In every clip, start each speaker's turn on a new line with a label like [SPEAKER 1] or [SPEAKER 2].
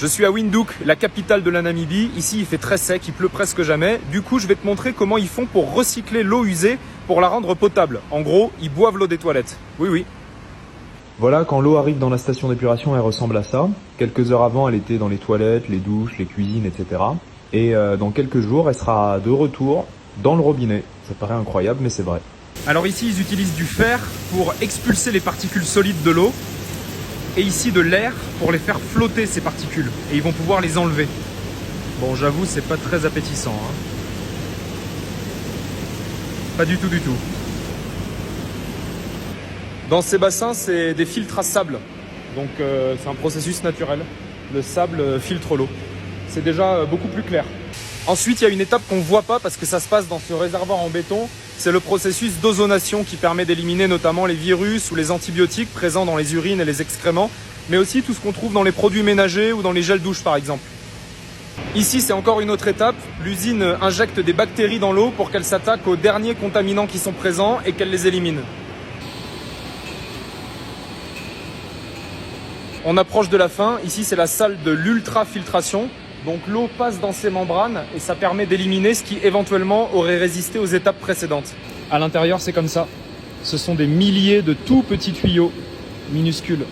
[SPEAKER 1] Je suis à Windhoek, la capitale de la Namibie. Ici, il fait très sec, il pleut presque jamais. Du coup, je vais te montrer comment ils font pour recycler l'eau usée pour la rendre potable. En gros, ils boivent l'eau des toilettes. Oui, oui.
[SPEAKER 2] Voilà, quand l'eau arrive dans la station d'épuration, elle ressemble à ça. Quelques heures avant, elle était dans les toilettes, les douches, les cuisines, etc. Et dans quelques jours, elle sera de retour dans le robinet. Ça paraît incroyable, mais c'est vrai.
[SPEAKER 1] Alors ici, ils utilisent du fer pour expulser les particules solides de l'eau. Et ici de l'air pour les faire flotter, ces particules. Et ils vont pouvoir les enlever. Bon, j'avoue, c'est pas très appétissant, hein. Pas du tout, du tout. Dans ces bassins, c'est des filtres à sable. Donc c'est un processus naturel. Le sable filtre l'eau. C'est déjà beaucoup plus clair. Ensuite, il y a une étape qu'on ne voit pas parce que ça se passe dans ce réservoir en béton. C'est le processus d'ozonation qui permet d'éliminer notamment les virus ou les antibiotiques présents dans les urines et les excréments, mais aussi tout ce qu'on trouve dans les produits ménagers ou dans les gels douche par exemple. Ici, c'est encore une autre étape. L'usine injecte des bactéries dans l'eau pour qu'elles s'attaquent aux derniers contaminants qui sont présents et qu'elles les éliminent. On approche de la fin. Ici, c'est la salle de l'ultrafiltration. Donc l'eau passe dans ces membranes et ça permet d'éliminer ce qui éventuellement aurait résisté aux étapes précédentes. À l'intérieur, c'est comme ça. Ce sont des milliers de tout petits tuyaux minuscules.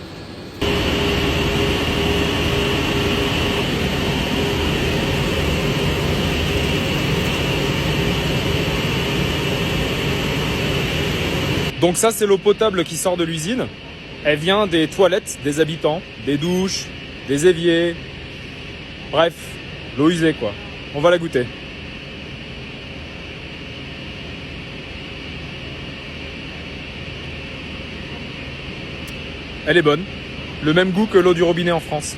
[SPEAKER 1] Donc ça, c'est l'eau potable qui sort de l'usine. Elle vient des toilettes des habitants, des douches, des éviers. Bref, l'eau usée quoi. On va la goûter. Elle est bonne. Le même goût que l'eau du robinet en France.